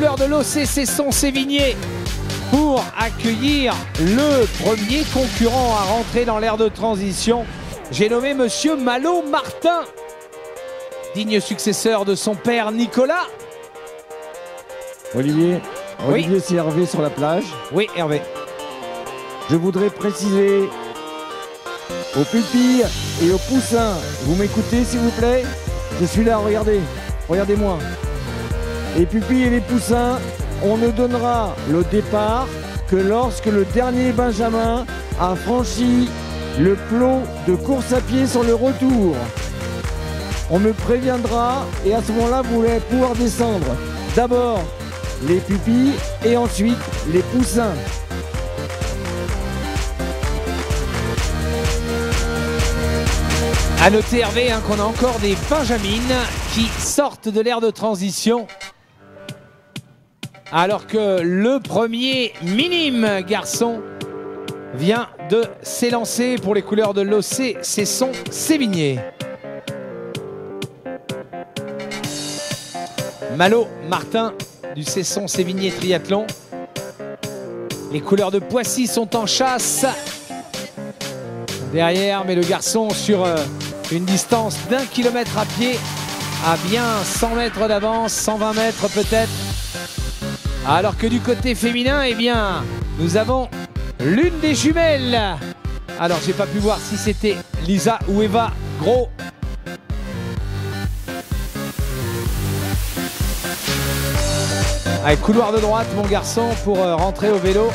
couleurs de l'OC Cesson-Sévigné pour accueillir le premier concurrent à rentrer dans l'aire de transition. J'ai nommé Monsieur Malo Martin, digne successeur de son père Nicolas. Olivier, Oui. c'est Hervé sur la plage. Oui, Hervé. Je voudrais préciser aux pupilles et aux poussins, vous m'écoutez s'il vous plaît? Je suis là, regardez, regardez-moi. Les pupilles et les poussins, on ne donnera le départ que lorsque le dernier Benjamin a franchi le plot de course à pied sur le retour. On me préviendra et à ce moment-là, vous allez pouvoir descendre. D'abord les pupilles et ensuite les poussins. À noter, Hervé, qu'on a encore des Benjamines qui sortent de l'aire de transition. Alors que le premier minime garçon vient de s'élancer pour les couleurs de l'OC Cesson-Sévigné. Malo Martin du Cesson-Sévigné Triathlon. Les couleurs de Poissy sont en chasse. Derrière, mais le garçon sur une distance d'1 kilomètre à pied à bien 100 mètres d'avance, 120 mètres peut-être. Alors que du côté féminin, eh bien, nous avons l'une des jumelles. Alors, j'ai pas pu voir si c'était Lisa ou Eva Gros. Allez, couloir de droite, mon garçon, pour rentrer au vélo.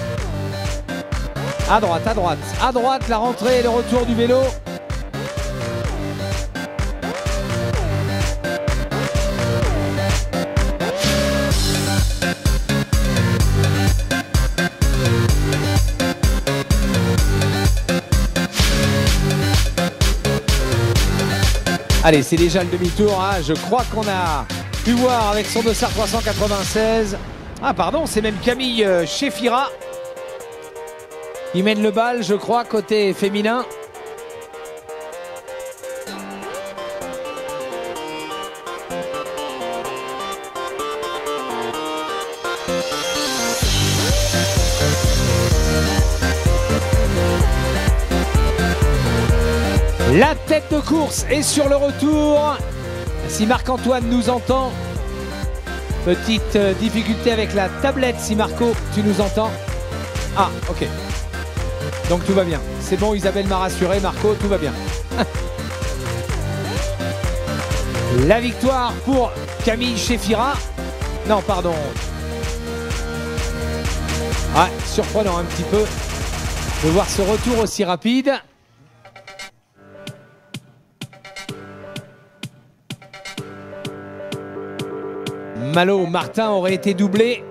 À droite, à droite. À droite, la rentrée et le retour du vélo. Allez, c'est déjà le demi-tour. Je crois qu'on a pu voir avec son dossard 396. Ah pardon, c'est même Camille Chefira qui mène le bal, je crois, côté féminin. La tête de course est sur le retour. Si Marc-Antoine nous entend, petite difficulté avec la tablette. Si Marco, tu nous entends. Ah, ok. Donc tout va bien. C'est bon, Isabelle m'a rassuré. Marco, tout va bien. La victoire pour Camille Chefira. Non, pardon. Ouais, surprenant un petit peu de voir ce retour aussi rapide. Malo Martin aurait été doublé.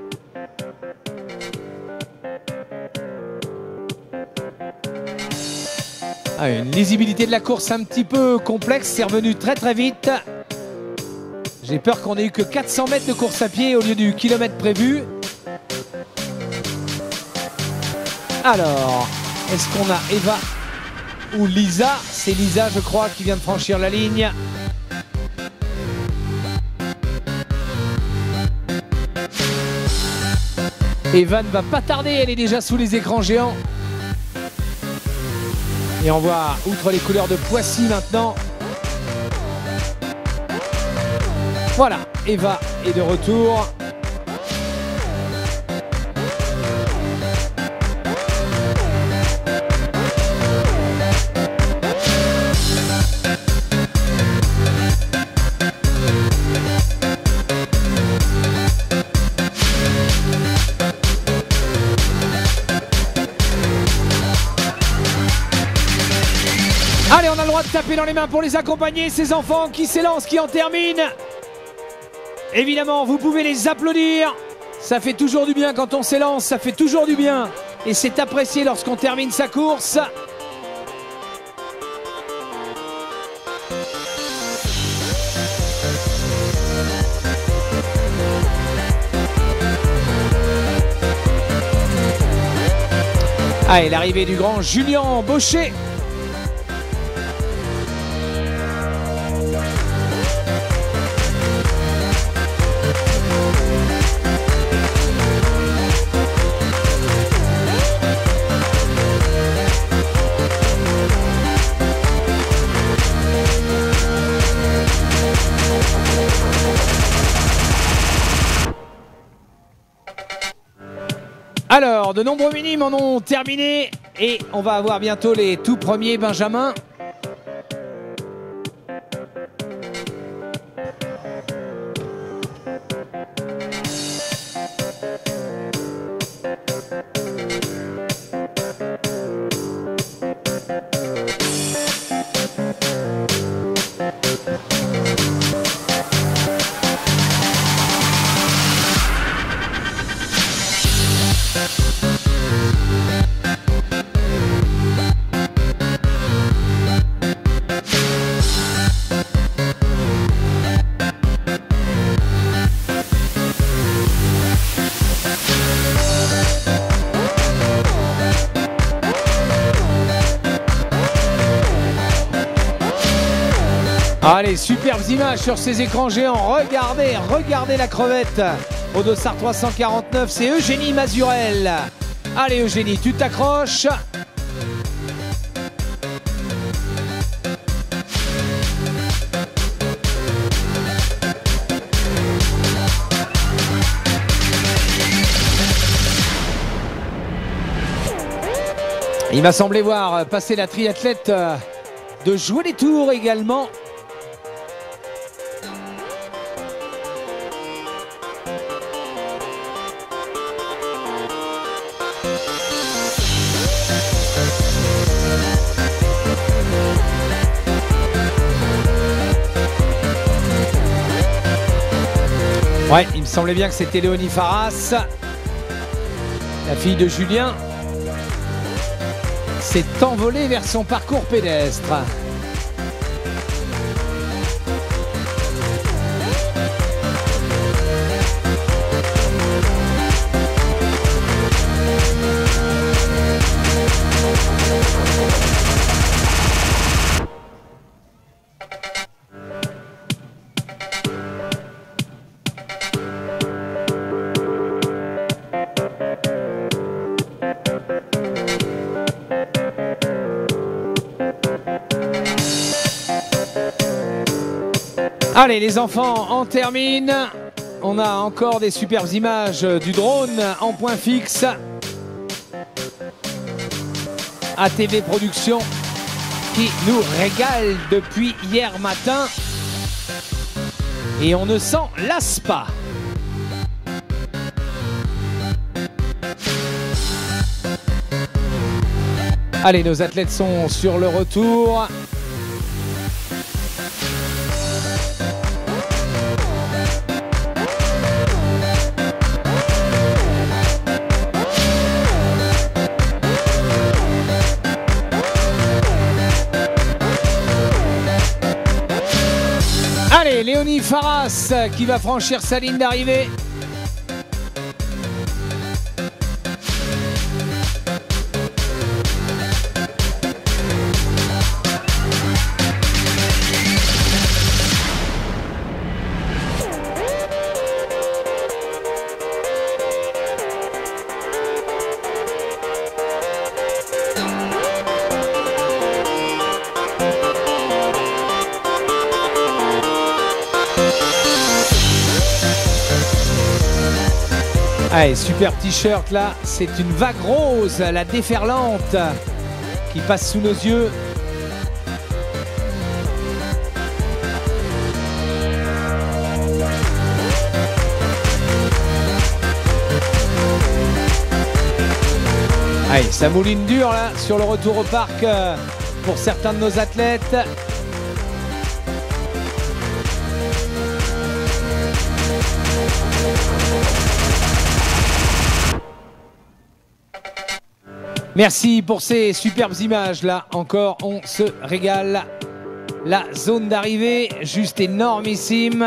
Une lisibilité de la course un petit peu complexe, c'est revenu très très vite. J'ai peur qu'on ait eu que 400 mètres de course à pied au lieu du kilomètre prévu. Alors, est-ce qu'on a Eva ou Lisa? C'est Lisa, je crois, qui vient de franchir la ligne. Eva ne va pas tarder, elle est déjà sous les écrans géants. Et on voit, outre les couleurs de Poissy maintenant. Voilà, Eva est de retour. Allez, on a le droit de taper dans les mains pour les accompagner, ces enfants qui s'élancent, qui en terminent. Évidemment, vous pouvez les applaudir. Ça fait toujours du bien quand on s'élance, ça fait toujours du bien. Et c'est apprécié lorsqu'on termine sa course. Allez, l'arrivée du grand Julien Baucher. Alors, de nombreux minimes en ont terminé et on va avoir bientôt les tout premiers Benjamins. Allez, superbes images sur ces écrans géants. Regardez la crevette. Au dossard 349, c'est Eugénie Mazurel. Allez Eugénie, tu t'accroches. Il m'a semblé voir passer la triathlète de Jouer les Tours également. Ouais, il me semblait bien que c'était Léonie Farras, la fille de Julien, s'est envolée vers son parcours pédestre. Allez, les enfants, on termine. On a encore des superbes images du drone en point fixe. ATV Productions qui nous régale depuis hier matin. Et on ne s'en lasse pas. Allez, nos athlètes sont sur le retour. Allez, Léonie Farras qui va franchir sa ligne d'arrivée. Allez, super t-shirt là, c'est une vague rose, la déferlante qui passe sous nos yeux. Allez, ça mouline dur là sur le retour au parc pour certains de nos athlètes. Merci pour ces superbes images là. Encore, on se régale. La zone d'arrivée, juste énormissime.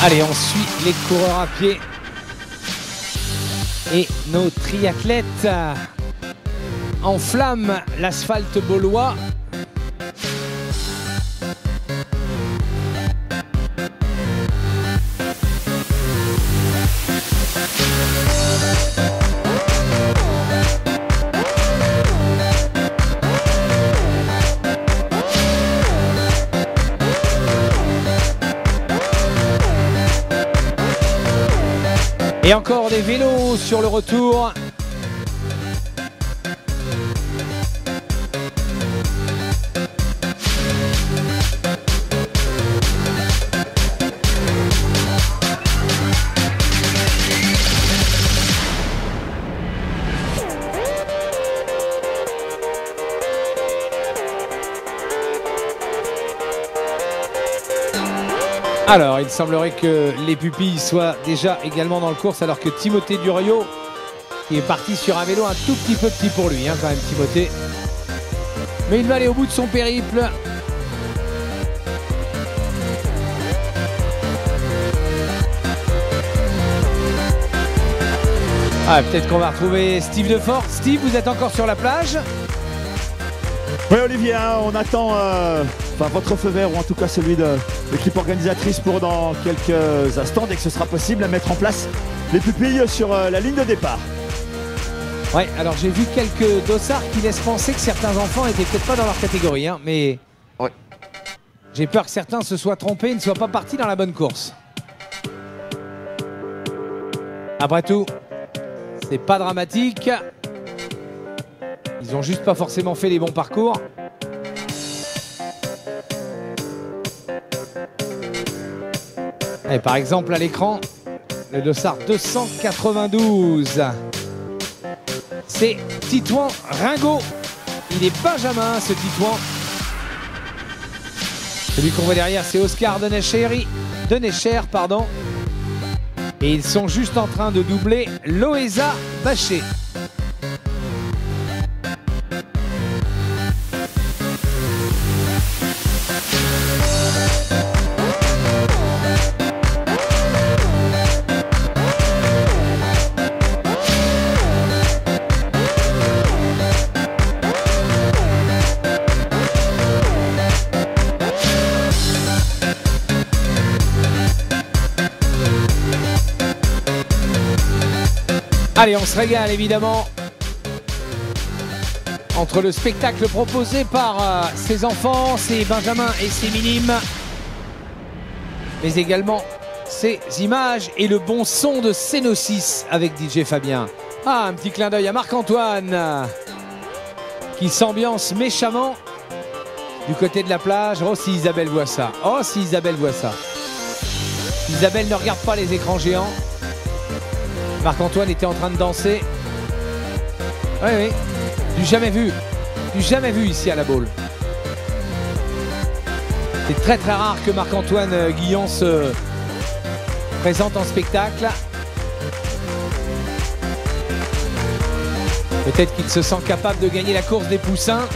Allez, on suit les coureurs à pied. Et nos triathlètes enflamment l'asphalte baulois. Et encore des vélos sur le retour. Alors, il semblerait que les pupilles soient déjà également dans le course, alors que Timothée Duriot, qui est parti sur un vélo un tout petit peu petit pour lui, hein, quand même, Timothée. Mais il va aller au bout de son périple. Ah, peut-être qu'on va retrouver Steve Defort. Steve, vous êtes encore sur la plage? Oui, Olivier, hein, on attend votre feu vert, ou en tout cas celui de l'équipe organisatrice, pour dans quelques instants, dès que ce sera possible, à mettre en place les pupilles sur la ligne de départ. Ouais, alors j'ai vu quelques dossards qui laissent penser que certains enfants étaient peut-être pas dans leur catégorie, hein, mais ouais. J'ai peur que certains se soient trompés et ne soient pas partis dans la bonne course. Après tout, c'est pas dramatique. Ils ont juste pas forcément fait les bons parcours. Et par exemple à l'écran, le dossard 292. C'est Titouan Ringot. Il est benjamin, ce Titouan. Celui qu'on voit derrière, c'est Oscar Denecher, pardon. Et ils sont juste en train de doubler Loesa Baché. Allez, on se régale évidemment entre le spectacle proposé par ces enfants, ces benjamins et ces minimes, mais également ces images et le bon son de Cénosis avec DJ Fabien. Ah, un petit clin d'œil à Marc-Antoine qui s'ambiance méchamment du côté de la plage. Oh, si Isabelle voit ça. Oh, si Isabelle voit ça. Isabelle ne regarde pas les écrans géants. Marc-Antoine était en train de danser. Oui, oui. Du jamais vu. Du jamais vu ici à la Baule. C'est très très rare que Marc-Antoine Guillon se présente en spectacle. Peut-être qu'il se sent capable de gagner la course des poussins.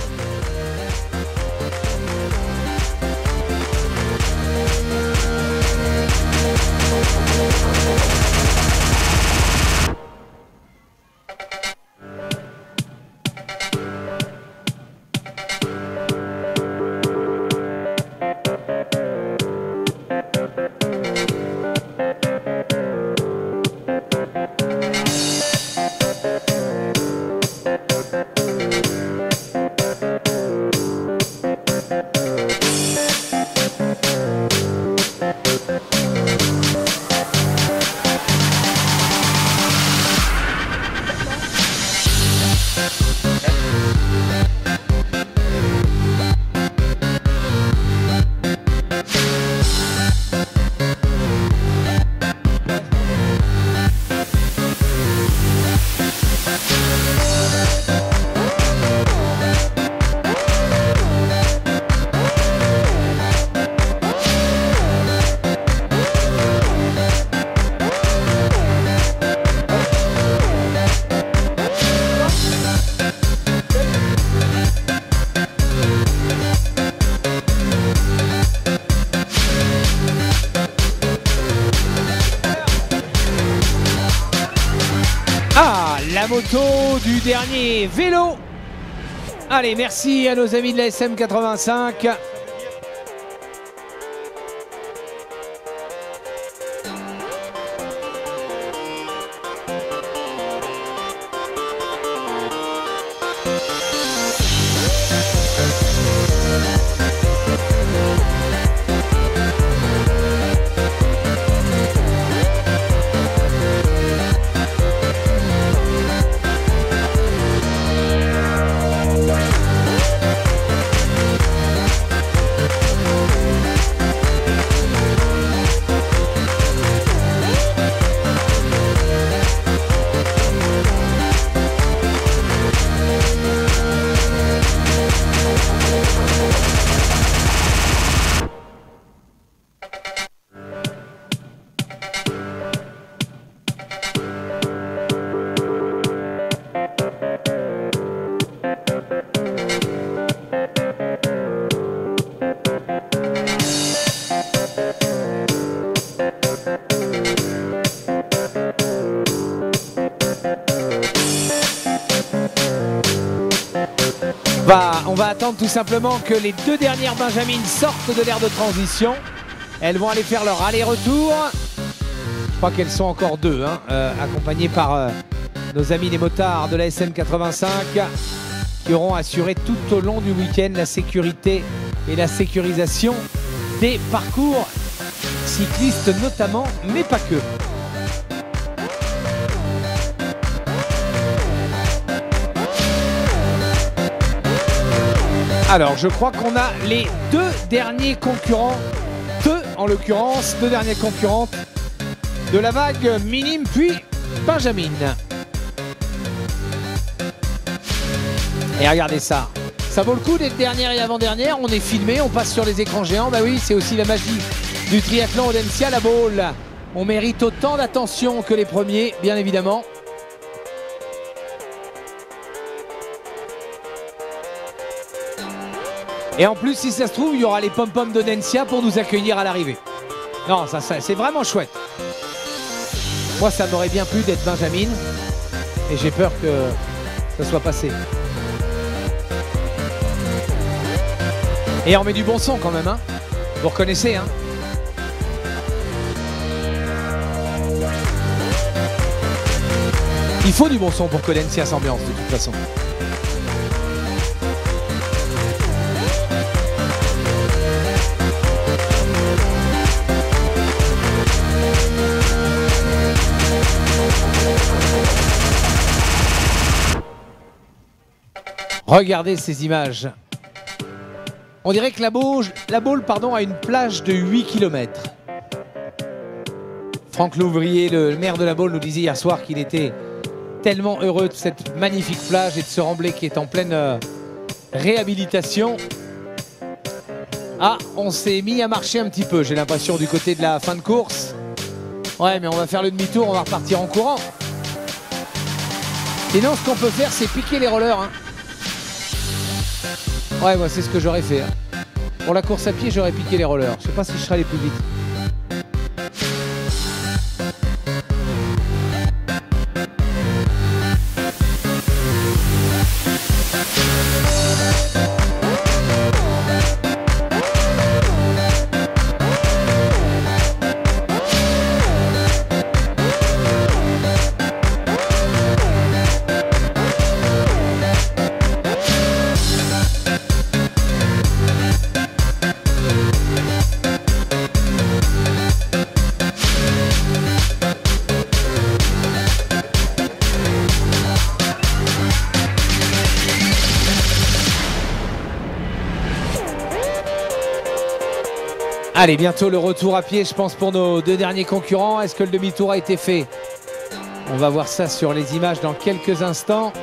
La moto du dernier vélo. Allez, merci à nos amis de la SM85. on va attendre tout simplement que les deux dernières Benjamines sortent de l'aire de transition. Elles vont aller faire leur aller-retour. Je crois qu'elles sont encore deux, hein, accompagnées par nos amis les motards de la SM85 qui auront assuré tout au long du week-end la sécurité et la sécurisation des parcours cyclistes notamment, mais pas que. Alors, je crois qu'on a les deux derniers concurrents, en l'occurrence, deux dernières concurrentes de la vague minime puis Benjamine. Et regardez ça. Ça vaut le coup d'être dernière et avant-dernière. On est filmé, on passe sur les écrans géants. Bah oui, c'est aussi la magie du triathlon Audencia, la Baule. On mérite autant d'attention que les premiers, bien évidemment. Et en plus, si ça se trouve, il y aura les pom-poms d'Audencia pour nous accueillir à l'arrivée. Non, ça c'est vraiment chouette. Moi, ça m'aurait bien plu d'être Benjamine. Et j'ai peur que ça soit passé. Et on met du bon son quand même, hein. Vous reconnaissez, hein. Il faut du bon son pour qu'Audencia s'ambiance de toute façon. Regardez ces images. On dirait que la Baule a une plage de 8 km. Franck Louvrier, le maire de la Baule, nous disait hier soir qu'il était tellement heureux de cette magnifique plage et de ce remblai qui est en pleine réhabilitation. Ah, on s'est mis à marcher un petit peu, j'ai l'impression, du côté de la fin de course. Ouais, mais on va faire le demi-tour, on va repartir en courant. Sinon, ce qu'on peut faire, c'est piquer les rollers, hein. Ouais, moi c'est ce que j'aurais fait. Hein. Pour la course à pied, j'aurais piqué les rollers. Je sais pas si je serais allé plus vite. Allez, bientôt le retour à pied, je pense, pour nos deux derniers concurrents. Est-ce que le demi-tour a été fait? On va voir ça sur les images dans quelques instants.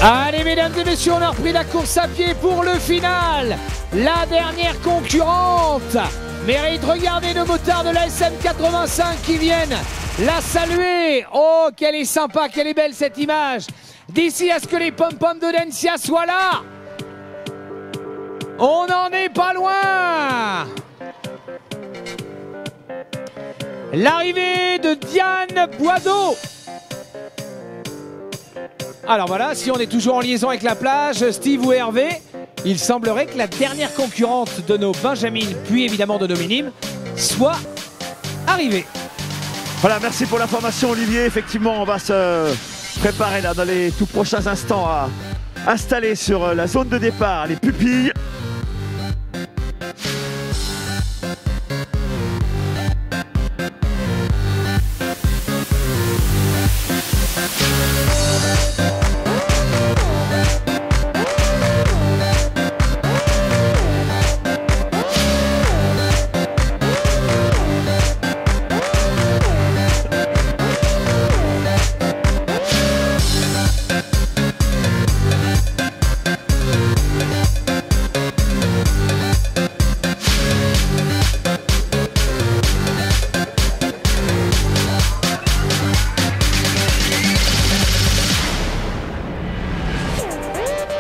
Allez, mesdames et messieurs, on a repris la course à pied pour le final. La dernière concurrente mérite, regardez nos motards de la SM85 qui viennent la saluer. Oh, qu'elle est sympa, qu'elle est belle cette image. D'ici à ce que les pom-poms d'Audencia soient là, on n'en est pas loin. L'arrivée de Diane Boideau. Alors voilà, si on est toujours en liaison avec la plage, Steve ou Hervé, il semblerait que la dernière concurrente de nos Benjamines, puis évidemment de nos minimes, soit arrivée. Voilà, merci pour l'information Olivier. Effectivement, on va se préparer là dans les tout prochains instants à installer sur la zone de départ les pupilles.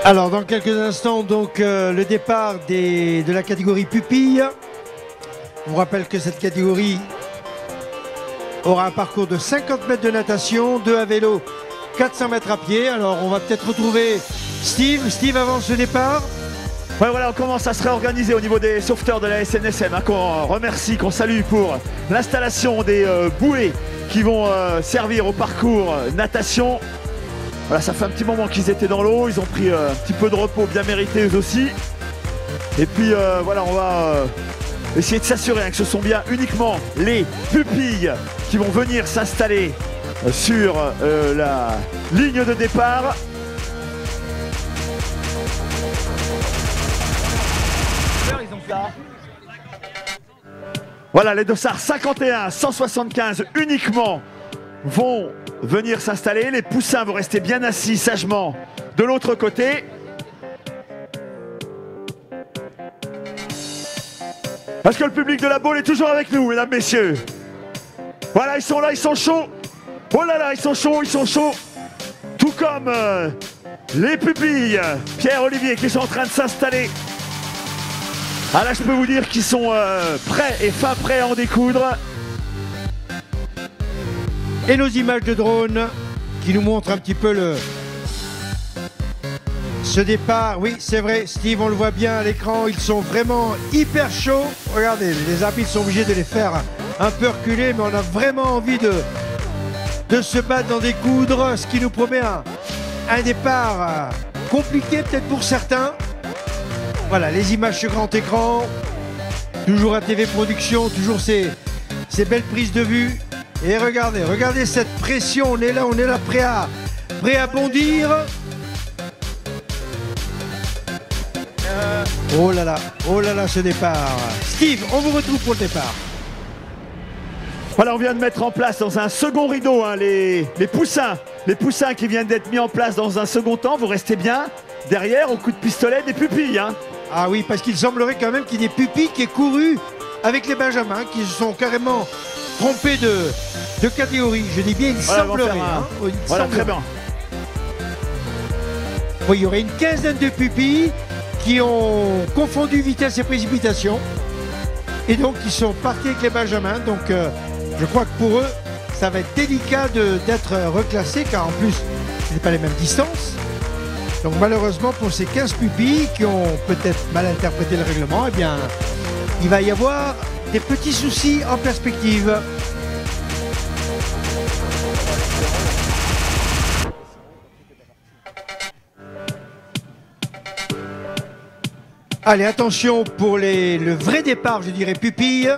Alors dans quelques instants, donc le départ de la catégorie pupille. On vous rappelle que cette catégorie aura un parcours de 50 mètres de natation, 2 à vélo, 400 mètres à pied. Alors on va peut-être retrouver Steve. Steve avance le départ. Ouais, voilà, on commence à se réorganiser au niveau des sauveteurs de la SNSM, hein, qu'on remercie, qu'on salue pour l'installation des bouées qui vont servir au parcours natation. Voilà, ça fait un petit moment qu'ils étaient dans l'eau, ils ont pris un petit peu de repos bien mérité eux aussi. Et puis voilà, on va essayer de s'assurer hein, que ce sont bien uniquement les pupilles qui vont venir s'installer sur la ligne de départ. Voilà, les dossards 51, 175 uniquement vont venir s'installer. Les poussins vont rester bien assis sagement de l'autre côté. Parce que le public de la Baule est toujours avec nous, mesdames, messieurs. Voilà, ils sont là, ils sont chauds. Oh là là, ils sont chauds, ils sont chauds. Tout comme les pupilles, Pierre-Olivier, qui sont en train de s'installer. Ah là, je peux vous dire qu'ils sont prêts et fin prêts à en découdre. Et nos images de drone qui nous montrent un petit peu ce départ. Oui, c'est vrai, Steve, on le voit bien à l'écran, ils sont vraiment hyper chauds. Regardez, les arbitres sont obligés de les faire un peu reculer, mais on a vraiment envie de se battre dans des coudres, ce qui nous promet un départ compliqué peut-être pour certains. Voilà, les images sur grand écran, toujours à TV Production, toujours ces belles prises de vue. Et regardez cette pression, on est là prêt à bondir. Oh là là, ce départ. Steve, on vous retrouve pour le départ. Voilà, on vient de mettre en place dans un second rideau hein, les poussins qui viennent d'être mis en place dans un second temps. Vous restez bien derrière au coup de pistolet des pupilles. Hein. Ah oui, parce qu'il semblerait quand même qu'il y ait des pupilles qui aient couru avec les benjamins, qui se sont carrément trompés de catégorie. Je dis bien, il semblerait. Voilà, très bien. Oui, il y aurait une quinzaine de pupilles qui ont confondu vitesse et précipitation. Et donc, ils sont partis avec les benjamins. Donc, je crois que pour eux, ça va être délicat d'être reclassés, car en plus, ce n'est pas les mêmes distances. Donc malheureusement pour ces 15 pupilles qui ont peut-être mal interprété le règlement, eh bien il va y avoir des petits soucis en perspective. Allez, attention pour le vrai départ, je dirais pupille.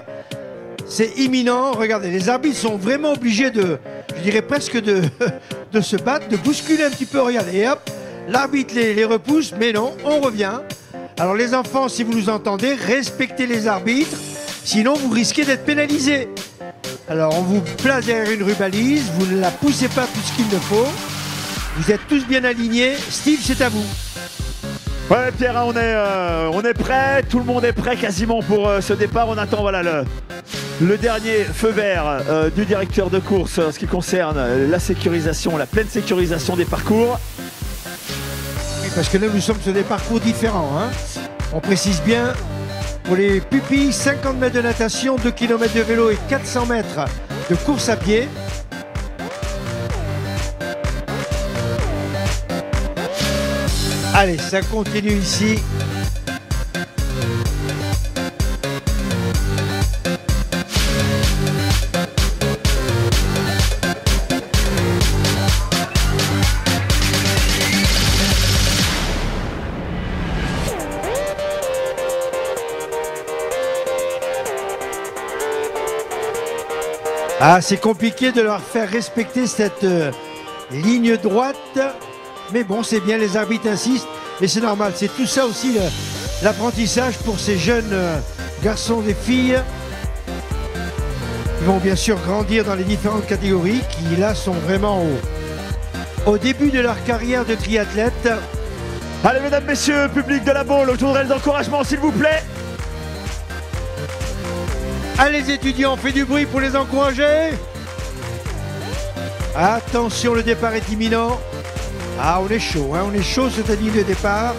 C'est imminent. Regardez, les arbitres sont vraiment obligés je dirais presque de se battre, de bousculer un petit peu. Regardez, et hop. L'arbitre les repousse, mais non, on revient. Alors les enfants, si vous nous entendez, respectez les arbitres, sinon vous risquez d'être pénalisés. Alors on vous place derrière une rubalise, vous ne la poussez pas plus qu'il ne faut. Vous êtes tous bien alignés. Steve, c'est à vous. Ouais Pierre, on est prêt, tout le monde est prêt quasiment pour ce départ. On attend voilà, le dernier feu vert du directeur de course en ce qui concerne la sécurisation, la pleine sécurisation des parcours. Parce que là, nous sommes sur des parcours différents. Hein. On précise bien, pour les pupilles, 50 mètres de natation, 2 km de vélo et 400 mètres de course à pied. Allez, ça continue ici. Ah, c'est compliqué de leur faire respecter cette ligne droite. Mais bon, c'est bien, les arbitres insistent. Mais c'est normal, c'est tout ça aussi l'apprentissage pour ces jeunes garçons et filles. Ils vont bien sûr grandir dans les différentes catégories qui là sont vraiment au début de leur carrière de triathlète. Allez mesdames, messieurs, public de la Baule, je voudrais les encouragements s'il vous plaît. Allez les étudiants, on fait du bruit pour les encourager. Attention, le départ est imminent. Ah, on est chaud, hein, on est chaud sur cette ligne de départ.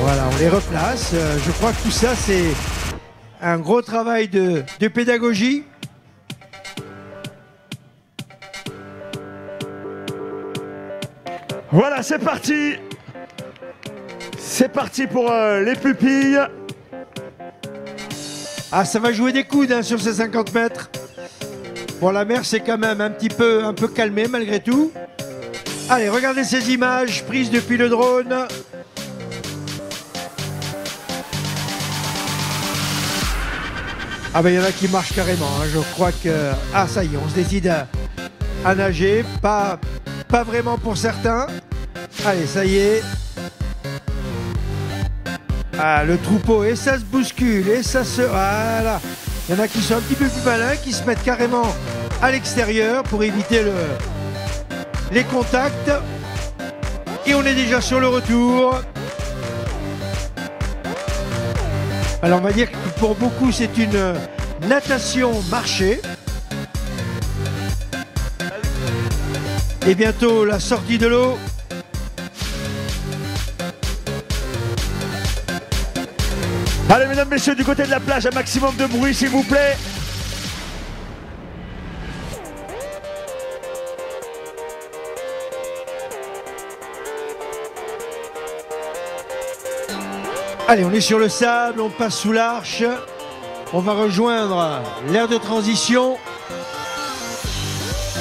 Voilà, on les replace. Je crois que tout ça, c'est un gros travail de pédagogie. Voilà, c'est parti. C'est parti pour les pupilles. Ah, ça va jouer des coudes hein, sur ces 50 mètres. Bon, la mer s'est quand même un peu calmée malgré tout. Allez, regardez ces images prises depuis le drone. Ah ben, il y en a qui marchent carrément. Hein. Je crois que... Ah, ça y est, on se décide à nager. Pas vraiment pour certains. Allez, ça y est. Ah, le troupeau, et ça se bouscule, et ça se... Voilà. Il y en a qui sont un petit peu plus malins, qui se mettent carrément à l'extérieur pour éviter les contacts. Et on est déjà sur le retour. Alors on va dire que pour beaucoup c'est une natation marché. Et bientôt la sortie de l'eau. Allez, mesdames, messieurs, du côté de la plage, un maximum de bruit, s'il vous plaît. Allez, on est sur le sable, on passe sous l'arche. On va rejoindre l'aire de transition.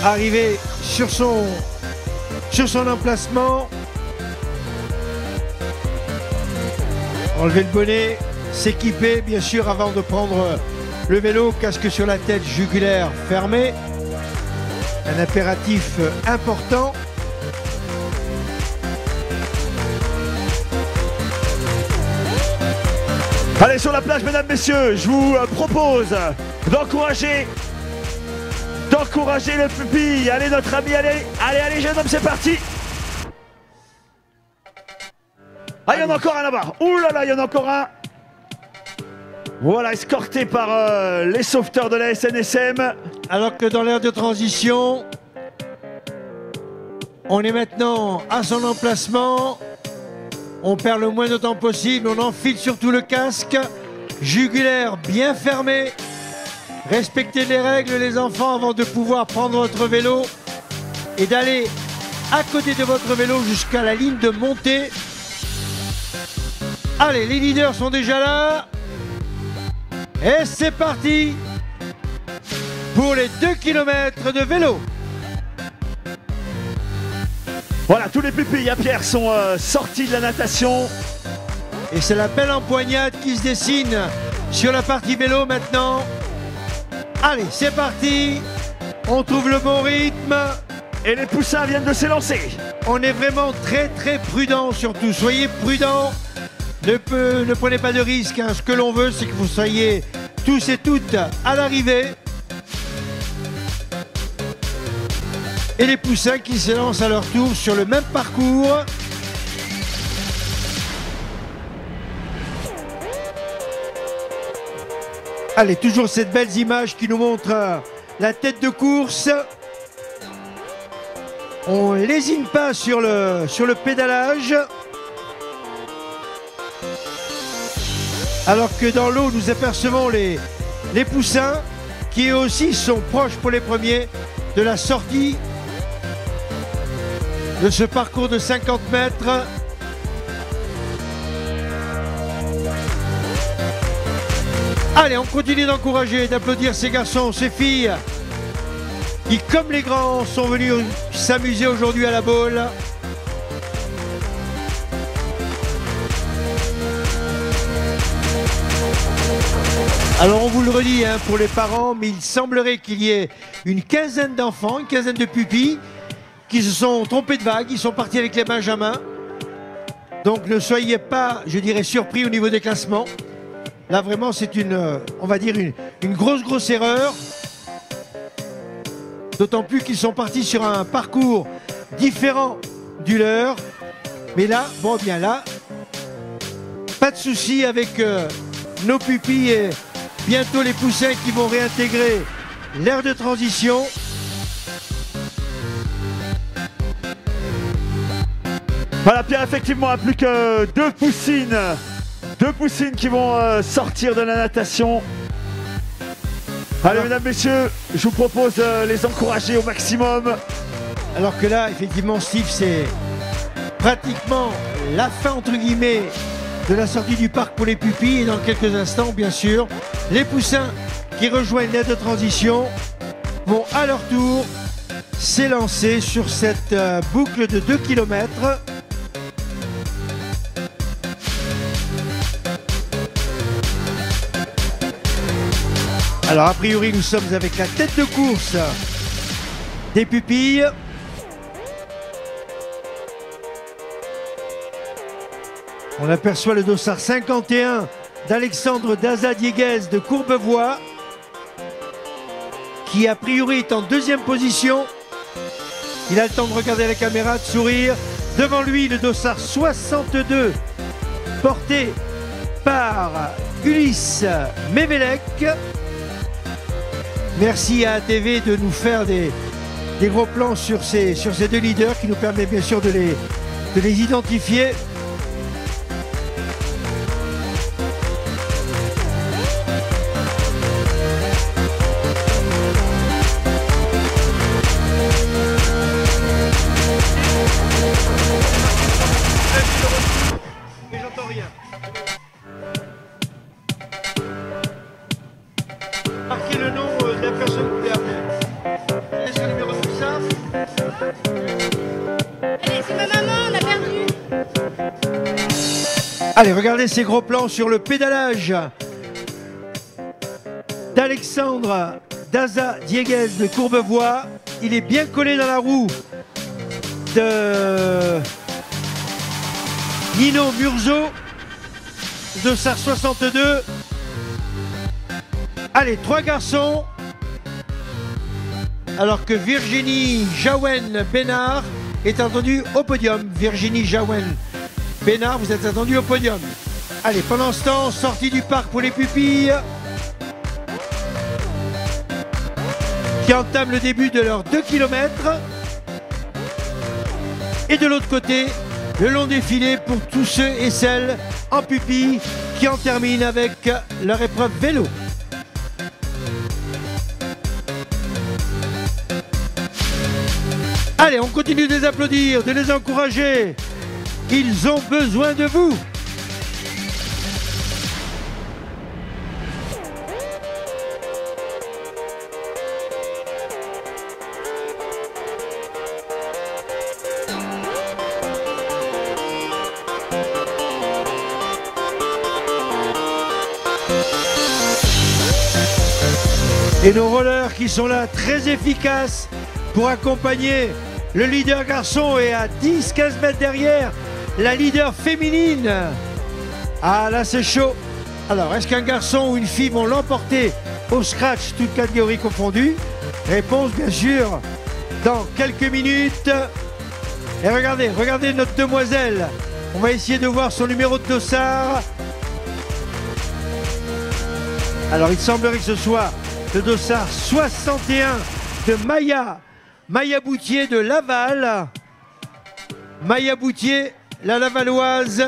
Arriver sur son emplacement. Enlever le bonnet, s'équiper bien sûr avant de prendre le vélo, casque sur la tête, jugulaire fermé. Un impératif important. Allez, sur la plage, mesdames, messieurs, je vous propose d'encourager les pupilles. Allez, notre ami, allez, jeune homme, c'est parti. Ah, il y en a encore un là-bas. Ouh là là, il y en a encore un. Voilà, escorté par les sauveteurs de la SNSM. Alors que dans l'aire de transition, on est maintenant à son emplacement. On perd le moins de temps possible, on enfile surtout le casque. Jugulaire bien fermé. Respectez les règles les enfants avant de pouvoir prendre votre vélo et d'aller à côté de votre vélo jusqu'à la ligne de montée. Allez, les leaders sont déjà là. Et c'est parti pour les 2 km de vélo. Voilà, tous les pupilles à Pierre sont sortis de la natation. Et c'est la belle empoignade qui se dessine sur la partie vélo maintenant. Allez, c'est parti. On trouve le bon rythme. Et les poussins viennent de s'élancer. On est vraiment très prudent surtout. Soyez prudents. Ne prenez pas de risques. Hein. Ce que l'on veut, c'est que vous soyez tous et toutes à l'arrivée. Et les poussins qui s'élancent à leur tour sur le même parcours. Allez, toujours cette belle image qui nous montre la tête de course. On ne lésine pas sur le pédalage. Alors que dans l'eau, nous apercevons les poussins qui eux aussi sont proches pour les premiers de la sortie de ce parcours de 50 mètres. Allez, on continue d'encourager, d'applaudir ces garçons, ces filles qui, comme les grands, sont venus s'amuser aujourd'hui à la Baule. Alors on vous le redit hein, pour les parents, mais il semblerait qu'il y ait une quinzaine d'enfants, une quinzaine de pupilles qui se sont trompés de vague, ils sont partis avec les benjamins. Donc ne soyez pas, je dirais, surpris au niveau des classements. Là vraiment c'est on va dire une grosse erreur. D'autant plus qu'ils sont partis sur un parcours différent du leur. Mais là, bon bien là, pas de souci avec nos pupilles et bientôt les poussins qui vont réintégrer l'aire de transition. Voilà, Pierre, effectivement, il n'y a plus que deux poussines. Deux poussines qui vont sortir de la natation. Allez, mesdames, messieurs, je vous propose de les encourager au maximum. Alors que là, effectivement, Steve, c'est pratiquement la fin, entre guillemets, de la sortie du parc pour les pupilles. Et dans quelques instants, bien sûr, les poussins qui rejoignent l'aire de transition vont à leur tour s'élancer sur cette boucle de 2 km. Alors, a priori, nous sommes avec la tête de course des pupilles. On aperçoit le dossard 51 d'Alexandre Daza-Dieguez de Courbevoie, qui a priori est en deuxième position. Il a le temps de regarder la caméra, de sourire. Devant lui, le dossard 62 porté par Ulysse Mévélec. Merci à ATV de nous faire des gros plans sur ces deux leaders qui nous permet bien sûr de les identifier. Mais j'entends rien. Marquez le nom de la personne que vous voulez appeler. Est-ce le numéro de tout ça? Allez, c'est ma maman, on a perdu. Allez, regardez ces gros plans sur le pédalage d'Alexandre Daza-Dieguez de Courbevoie. Il est bien collé dans la roue de Nino Murzo, dossard 62. Allez, 3 garçons. Alors que Virginie Jaouen-Bénard est attendue au podium. Virginie Jaouen-Bénard, vous êtes attendue au podium. Allez, pendant ce temps, sortie du parc pour les pupilles, qui entament le début de leurs 2 km. Et de l'autre côté, le long défilé pour tous ceux et celles en pupilles qui en terminent avec leur épreuve vélo. Allez, on continue de les applaudir, de les encourager. Ils ont besoin de vous. Et nos rollers qui sont là très efficaces pour accompagner le leader garçon et à 10-15 mètres derrière la leader féminine. Ah là c'est chaud. Alors est-ce qu'un garçon ou une fille vont l'emporter au scratch, toutes catégories confondues? Réponse bien sûr dans quelques minutes. Et regardez notre demoiselle. On va essayer de voir son numéro de dossard. Alors il semblerait que ce soit le dossard 61 de Maya Boutier de Laval. Maya Boutier, la Lavalloise,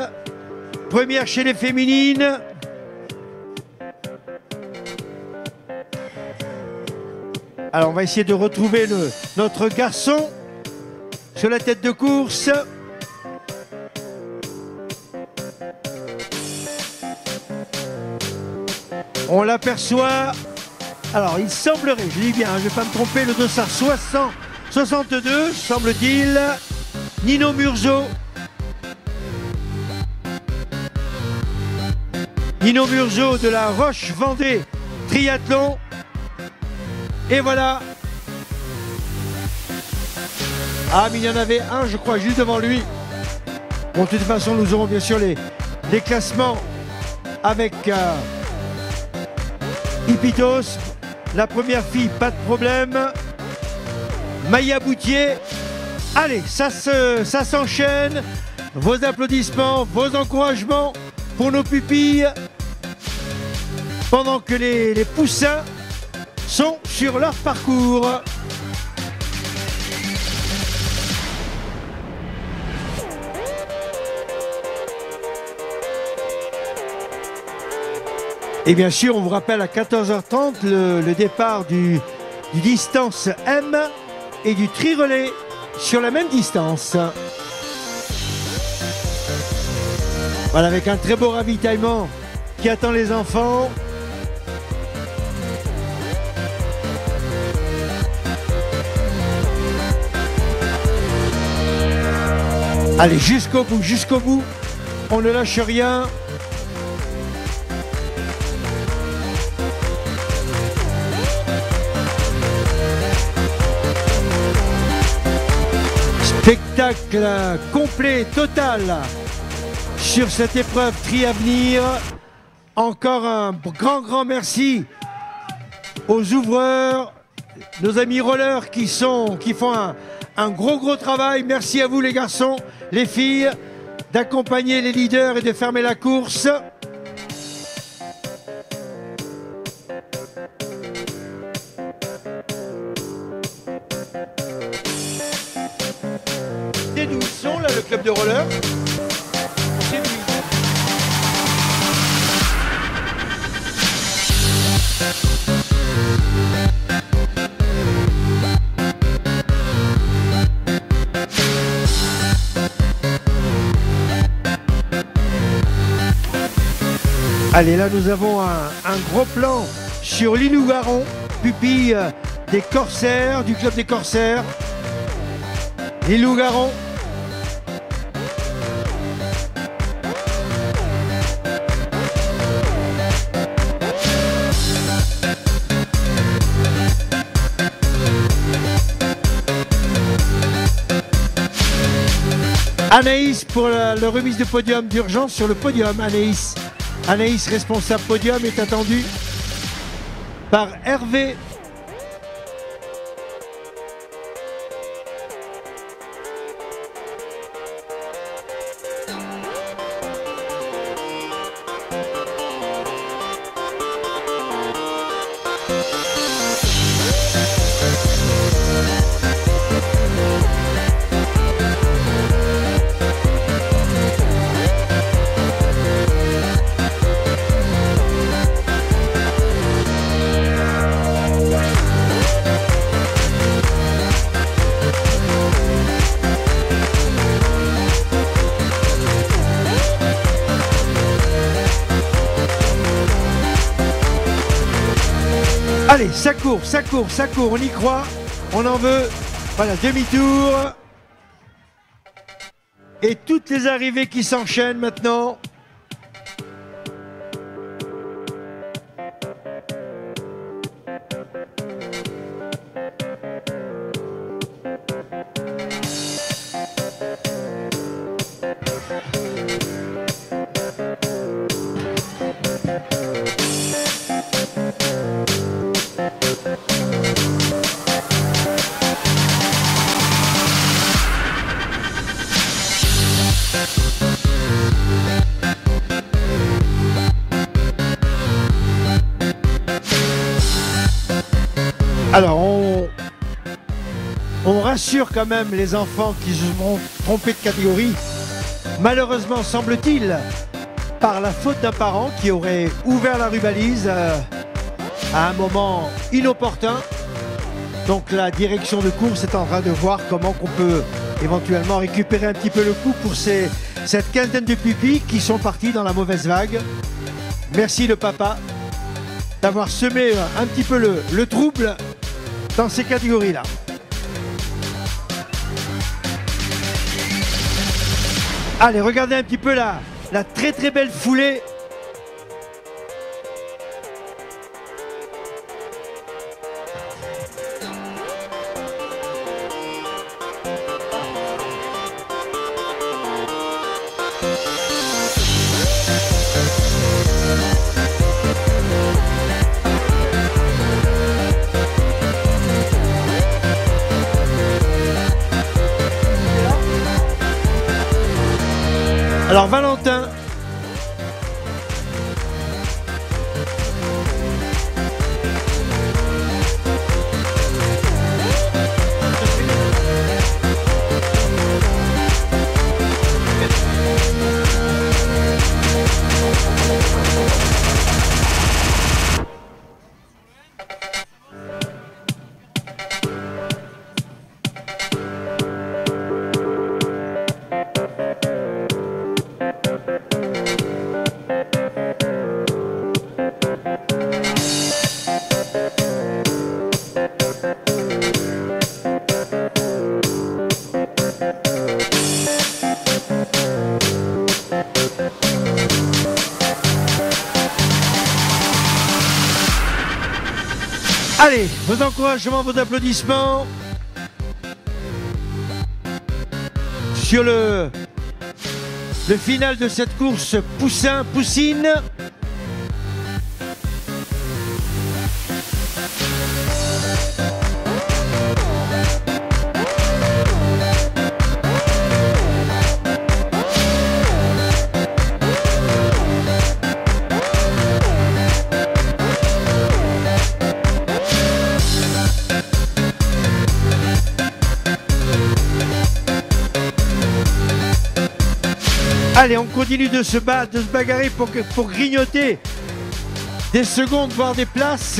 première chez les féminines. Alors on va essayer de retrouver notre garçon sur la tête de course. On l'aperçoit. Alors il semblerait, je dis bien, je ne vais pas me tromper, le dossard 62, semble-t-il, Nino Murzo. Nino Murzo de la Roche-Vendée Triathlon. Et voilà. Ah, mais il y en avait un, je crois, juste devant lui. Bon, de toute façon, nous aurons bien sûr les classements avec Hippitos. La première fille, pas de problème. Maya Boutier. Allez, ça s'enchaîne. Vos applaudissements, vos encouragements pour nos pupilles. Pendant que les poussins sont sur leur parcours. Et bien sûr, on vous rappelle à 14h30 le départ du distance M et du tri-relais sur la même distance. Voilà, avec un très beau ravitaillement qui attend les enfants. Allez, jusqu'au bout, on ne lâche rien. Spectacle complet, total, sur cette épreuve Tri-Avenir. Encore un grand merci aux ouvreurs, nos amis rollers qui font un gros travail. Merci à vous les garçons, les filles, d'accompagner les leaders et de fermer la course. C'est d'où ils sont là, le club de roller? C'est lui. Allez, là nous avons un gros plan sur Linou-Garon, pupille des Corsaires, du club des Corsaires. Linou-Garon. Anaïs pour le remise de podium d'urgence sur le podium. Anaïs, responsable podium, est attendue par Hervé. Allez, ça court, on y croit, on en veut. Voilà, demi-tour. Et toutes les arrivées qui s'enchaînent maintenant. Alors, on rassure quand même les enfants qui se sont trompés de catégorie. Malheureusement, semble-t-il, par la faute d'un parent qui aurait ouvert la rubalise à un moment inopportun. Donc la direction de course est en train de voir comment on peut éventuellement récupérer un petit peu le coup pour cette quinzaine de pupilles qui sont partis dans la mauvaise vague. Merci le papa d'avoir semé un petit peu le trouble dans ces catégories-là. Allez, regardez un petit peu la très belle foulée. Alors Valentin, Allez, vos encouragements, vos applaudissements sur le final de cette course Poussin-Poussine. Allez, on continue de se battre, de se bagarrer pour grignoter des secondes, voire des places.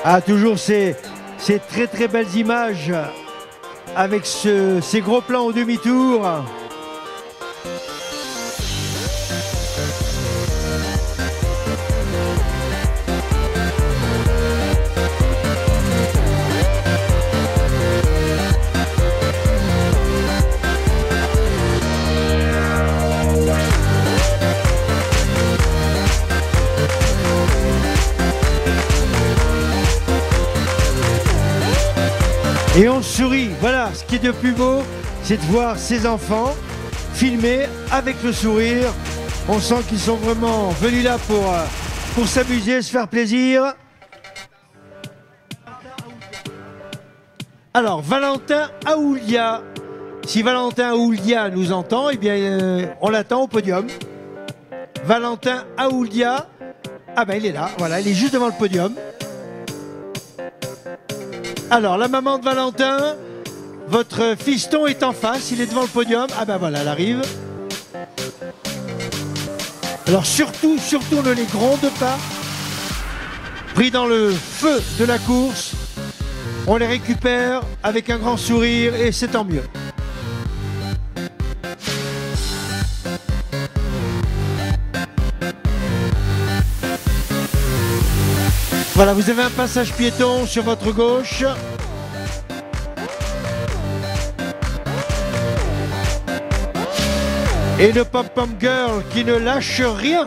Ah, toujours ces très très belles images avec ces gros plans au demi-tour. Et on sourit, voilà, ce qui est de plus beau, c'est de voir ces enfants filmer avec le sourire. On sent qu'ils sont vraiment venus là pour s'amuser, se faire plaisir. Alors, Valentin Aoulia. Si Valentin Aoulia nous entend, eh bien, on l'attend au podium. Valentin Aoulia. Ah ben, il est là, voilà, il est juste devant le podium. Alors, la maman de Valentin, votre fiston est en face, il est devant le podium. Ah ben voilà, elle arrive. Alors surtout, ne les gronde pas. Pris dans le feu de la course, on les récupère avec un grand sourire et c'est tant mieux. Voilà, vous avez un passage piéton sur votre gauche. Et une pom-pom girl qui ne lâche rien.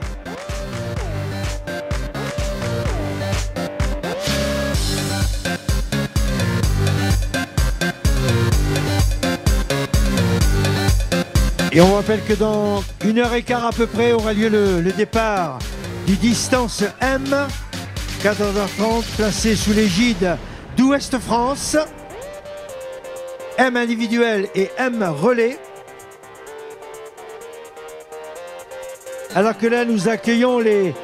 Et on rappelle que dans 1h15 à peu près aura lieu le départ du distance M. 14h30, placé sous l'égide d'Ouest France. M individuel et M relais. Alors que là, nous accueillons les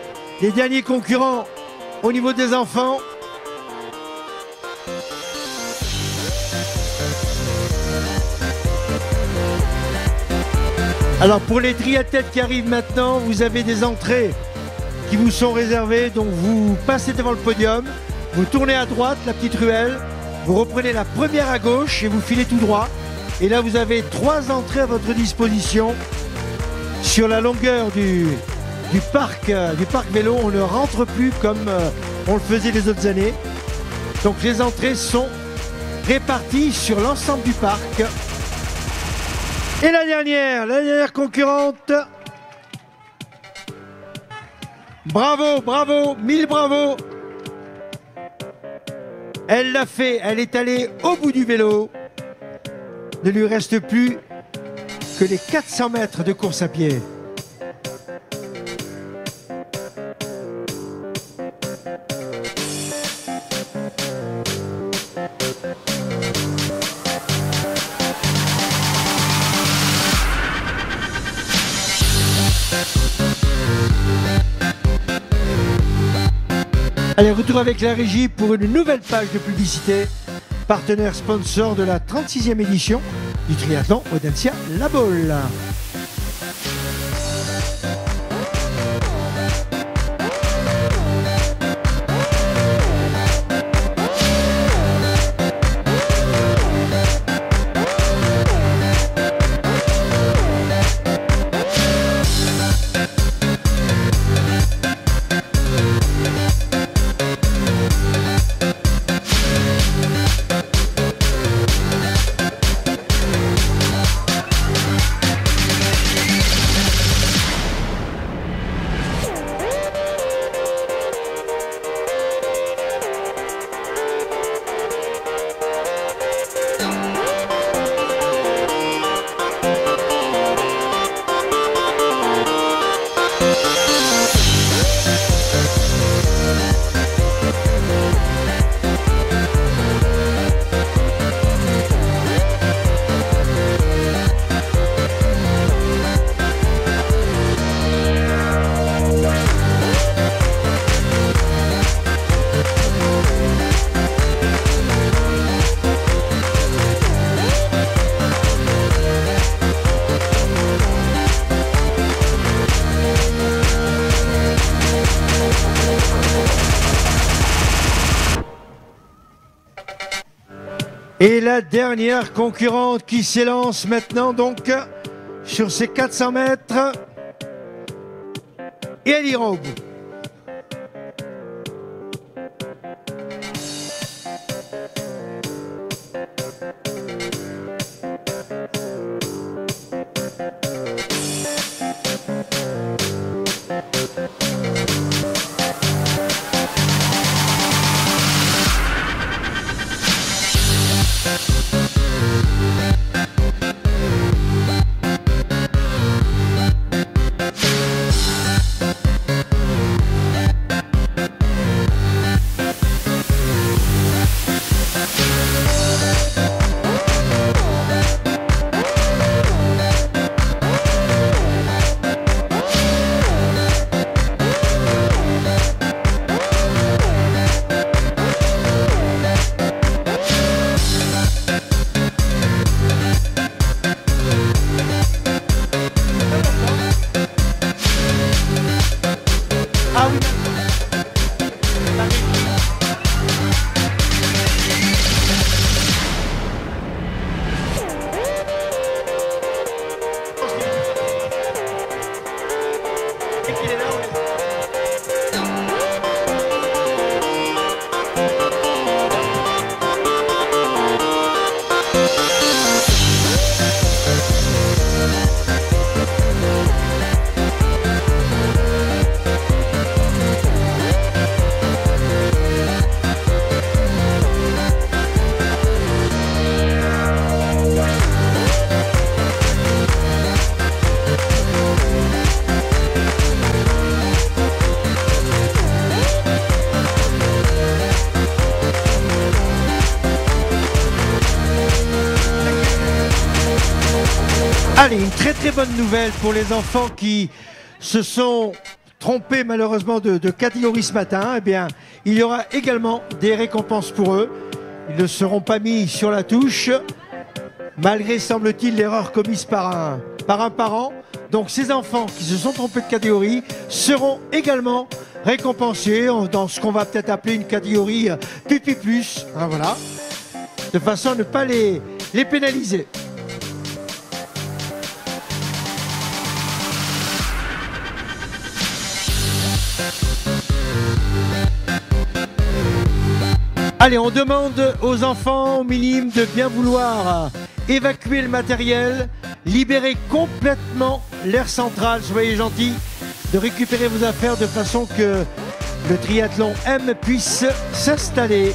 derniers concurrents au niveau des enfants. Alors pour les triathlètes qui arrivent maintenant, vous avez des entrées qui vous sont réservées. Donc vous passez devant le podium, vous tournez à droite, la petite ruelle, vous reprenez la première à gauche et vous filez tout droit. Et là, vous avez 3 entrées à votre disposition. Sur la longueur du parc vélo, on ne rentre plus comme on le faisait les autres années. Donc les entrées sont réparties sur l'ensemble du parc. Et la dernière concurrente. Bravo, bravo, 1000 bravo. Elle l'a fait, elle est allée au bout du vélo. Ne lui reste plus que les 400 mètres de course à pied. Allez, retour avec la régie pour une nouvelle page de publicité. Partenaire sponsor de la 36e édition du triathlon Audencia La Baule. Et la dernière concurrente qui s'élance maintenant donc sur ces 400 mètres. Et elle ira au bout. Allez, une très bonne nouvelle pour les enfants qui se sont trompés malheureusement de catégorie ce matin. Eh bien, il y aura également des récompenses pour eux. Ils ne seront pas mis sur la touche, malgré, semble-t-il, l'erreur commise par un parent. Donc ces enfants qui se sont trompés de catégorie seront également récompensés dans ce qu'on va peut-être appeler une catégorie Pupi Plus, hein, voilà, de façon à ne pas les pénaliser. Allez, on demande aux enfants, aux minimes, de bien vouloir évacuer le matériel, libérer complètement l'air central, soyez gentils, de récupérer vos affaires de façon que le triathlon M puisse s'installer.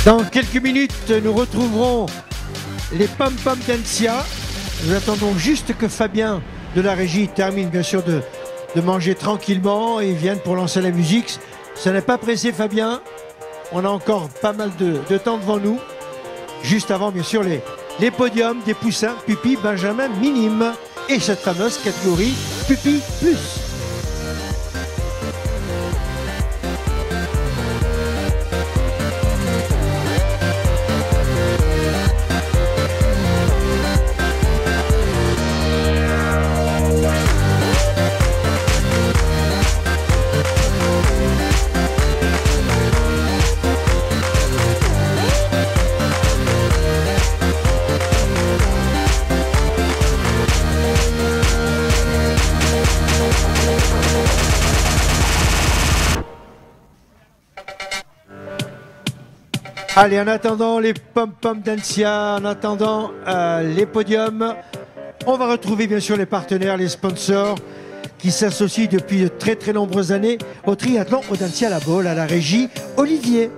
Dans quelques minutes, nous retrouverons les Pom Pom Dancia. Nous attendons juste que Fabien de la régie termine bien sûr de manger tranquillement et vienne pour lancer la musique. Ça n'est pas pressé, Fabien. On a encore pas mal de temps devant nous. Juste avant bien sûr les podiums des poussins Pupi, Benjamin, Minime et cette fameuse catégorie Pupi Plus. Allez, en attendant les Pom Pom Dancia, en attendant les podiums, on va retrouver bien sûr les partenaires, les sponsors qui s'associent depuis de très nombreuses années au triathlon, au Dancia, à la Baule, à la régie. Olivier.